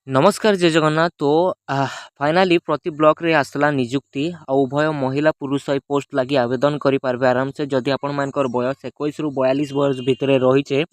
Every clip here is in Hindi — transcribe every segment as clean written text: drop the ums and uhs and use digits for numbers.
नमस्कार जय जगन्नाथ। तो फाइनाली प्रति ब्लॉक रे आसला निजुक्ति आ उभय महिला पुरुष ई पोस्ट लगी आवेदन करि पारबे आराम से। जदि आपण मानकर बयस 21 रु 42 वर्ष भितर रही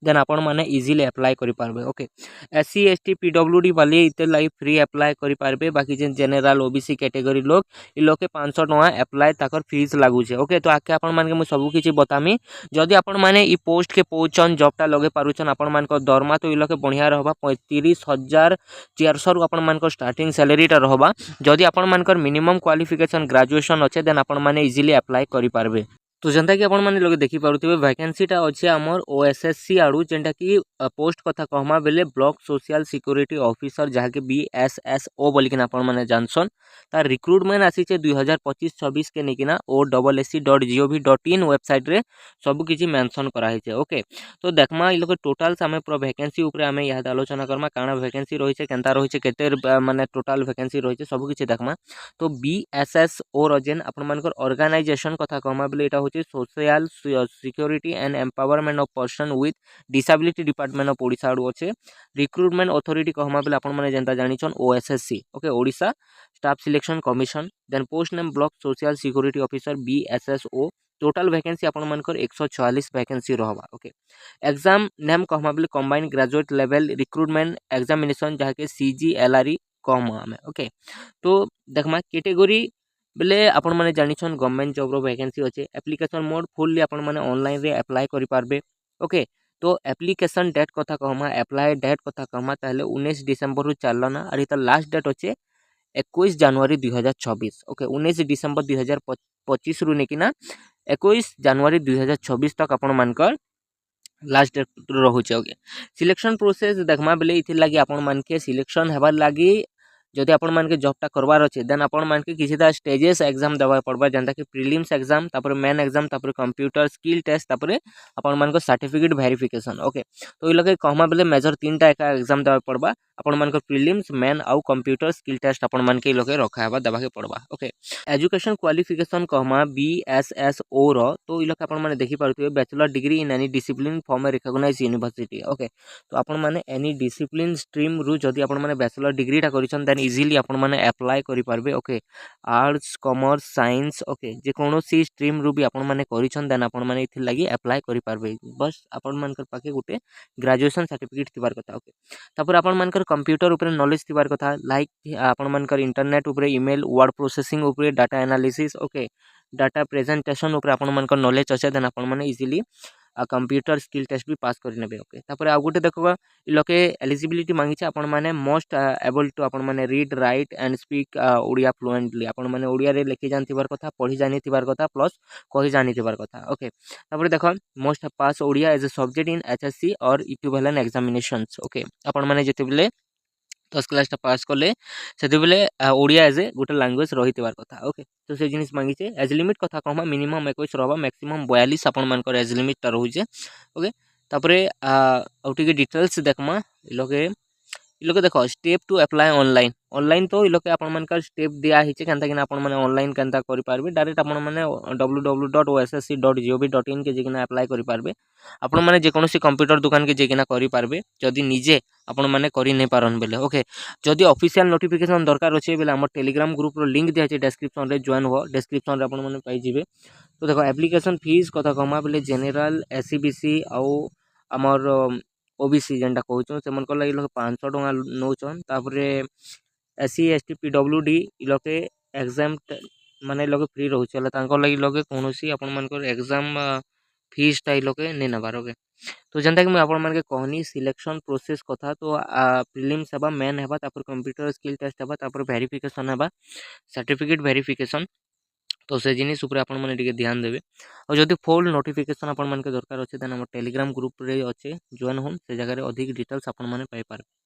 देन आपण माने इजीली अप्लाई करि पारबे। ओके, एससी एसटी पीडब्ल्यूडी वाली इते लाइक फ्री अप्लाई करि पारबे। बाकी जेन जनरल ओबीसी कैटेगरी लोग इ लोग के 500 टका अप्लाई ताकर फीस लागू छे। ओके, तो आके आपण मान के मु सब किछि बतामी। जदि आपण माने इ पोस्ट के पोचन जॉबटा लगे पारुछन आपण मानकर दरमा तो इ लोग के बढ़िया रहबा 35,400 रु आपण मानकर स्टार्टिंग सैलरीटा रहबा। जदि आपण मानकर मिनिमम क्वालिफिकेशन ग्रेजुएशन अच्छे देन आपण माने इजीली अप्लाई करि पारबे। तो जेनता कि आपण माने लोग देखि पारुथिबे वैकेंसीटा अच्छे हमर ओएसएससी आडू जेनटा कि पोस्ट कथा कहमा बेले ब्लॉक सोशल सिक्योरिटी ऑफिसर जहा के बीएसएसओ बोली कि आपण माने जानसन। तार रिक्रुटमेंट आसी छे 2025-26 के नेकिना osc.gov.in वेबसाइट रे सब किछि मेंशन करा हिचे। ओके, तो देखमा इ लोग टोटल सामे प्रो वैकेंसी ऊपर आमे याद आलोचना करमा काना वैकेंसी रही छे केनता रही छे केते माने टोटल वैकेंसी रही छे सब किछि देखमा। तो बीएसएसओ रजेन आपण मानकर ऑर्गेनाइजेशन कथा कहमा बेले एटा होचे social security and empowerment of person with disability department of Odisha आडू अच्छे। रिक्रुटमेंट अथॉरिटी कहमा बेले आपण माने जेनता जानिछन OSSC. Okay, Odisha staff selection commission. Then post name block social security officer BSSO. Total vacancy आपण मानकर 146 वैकेंसी रहबा। ओके, एग्जाम नेम कहमा बेले combined graduate level recruitment examination जहा के सीजीएलआरई कहमा हमें। ओके, तो देखमा कैटेगरी बेले आपण माने जानिछन गवर्नमेंट जॉब रो वैकेंसी अच्छे। एप्लिकेशन मोड फुल्ली आपण माने ऑनलाइन रे अप्लाई करि पारबे। ओके, तो एप्लिकेशन डेट कथा कहमा अप्लाई डेट कथा कहमा ताहले 19 डिसेंबर रु चालना और इता लास्ट डेट अच्छे 21 जनवरी 2026। ओके, 19 डिसेंबर 2025 रु नेकिना 21 जनवरी 2026 तक आपण मानकर लास्ट डेट रहुचे। ओके, सिलेक्शन प्रोसेस देखमा बेले इथिर लागी आपण मानके सिलेक्शन हेबार लागी जदि आपण मानके जॉबटा करवार अछि देन आपण मानके किछिटा स्टेजेस एग्जाम देबा पड़बा जेंता कि प्रीलिम्स एग्जाम तापर मेन एग्जाम तापर कंप्यूटर स्किल टेस्ट तापर आपण मानको सर्टिफिकेट वेरिफिकेशन। ओके, तो इ लगे कहमा बेले मेजर तीनटा एका एग्जाम देबा पड़बा आपण मानको प्रीलिम्स मेन आउ कंप्यूटर स्किल टेस्ट आपण मानके इ लगे रखा हेबा देबा के पड़बा। ओके, एजुकेशन क्वालिफिकेशन कहमा बीएसएसओ रो तो इ लगे आपण माने देखि पारुथिबे bachelor degree in any discipline from a recognized university. Okay, तो आपण माने एनी डिसिप्लिन स्ट्रीम रु जदि आपण माने बैचलर डिग्रीटा करिसन देन इजीली आपण माने अप्लाई करि पारबे। Okay, arts commerce science okay जे कोनोसी स्ट्रीम रु भी आपण माने करिसन देन आपण माने इथि लागि अप्लाई करि पारबे। बस आपण मानकर पाखे गुटे ग्रेजुएशन सर्टिफिकेट थिबार कथा। ओके, तापर आपण मानकर कंप्यूटर ऊपर नॉलेज थिबार कथा लाइक आपण मानकर इंटरनेट ऊपर ईमेल वर्ड प्रोसेसिंग ऊपर data analysis. Okay, data presentation ऊपर आपण मानकर नॉलेज अच्छे देन आपण माने इजीली कंप्यूटर स्किल टेस्ट भी पास कर नेबे। ओके, तापर आ गुटे देखबा इ लोके एलिजिबिलिटी मांगी छे आपण माने मोस्ट एबल टू आपण माने read write and speak Odia fluently आपण माने ओडिया रे लिखि जानथिबार कथा पढि जानिथिबार कथा प्लस कहि जानिथिबार कथा। ओके, तापर देखो most pass Odia as a subject in HSC और इक्विवेलेंट एग्जामिनेशंस। ओके, आपण माने जेतेबेले 10 क्लासटा पास कले सेतेबेले ओडिया एज ए गोटे लैंग्वेज रहिथिबार कथा। ओके, तो से जिनिस मांगी छे एज लिमिट कथा कहमा मिनिमम 21 रहबा मैक्सिमम 42 आपण मानकर एज लिमिट ता रहुचे। ओके, तापरे आउटिके डिटेल्स देखमा इ लोगे देखो step to apply online online तो इ लोके आपण मानकर स्टेप दिया हिचे केनता कि आपण माने ऑनलाइन केनता करि पारबे डायरेक्ट आपण माने www.ossc.gov.in के जेकिना अप्लाई करि पारबे। आपण माने जे कोनोसी कंप्यूटर दुकान के जेकिना करि पारबे जदि निजे आपण माने करि नै पारन बेले। ओके, जदि ऑफिशियल नोटिफिकेशन दरकार अछि बेले हमर टेलीग्राम ग्रुप रो लिंक दिया छै डिस्क्रिप्शन रे जॉइन हो डिस्क्रिप्शन रे आपण माने पाई जिवे। तो देखो एप्लीकेशन फीस कथा कमा बेले जनरल एससीबीसी आउ हमर ओबीसी जेनटा कहउछन से मनकर लागि लोग 500 टका नौचन। तापरे एससी एसटी पीडब्ल्यूडी इ लोके एग्जाम माने लोग फ्री रहउछ हला तांकर लागि लोग कोनोसी आपण मानकर एग्जाम फीस टा इ लोके नै नबार। ओके, तो जेनता कि मैं आपण मानके कहनी सिलेक्शन प्रोसेस कथा तो प्रीलिम्स हेबा मेन हेबा तापर कंप्यूटर स्किल टेस्ट हेबा तापर वेरिफिकेशन हेबा सर्टिफिकेट वेरिफिकेशन। तो से जिनिस ऊपर आपण माने टिके ध्यान देबे और जदि फुल नोटिफिकेशन आपण मानके दरकार अछि देन हमर टेलीग्राम ग्रुप रे अछि जॉइन होन से जगह रे अधिक डिटेल्स आपण माने पाई पारबे।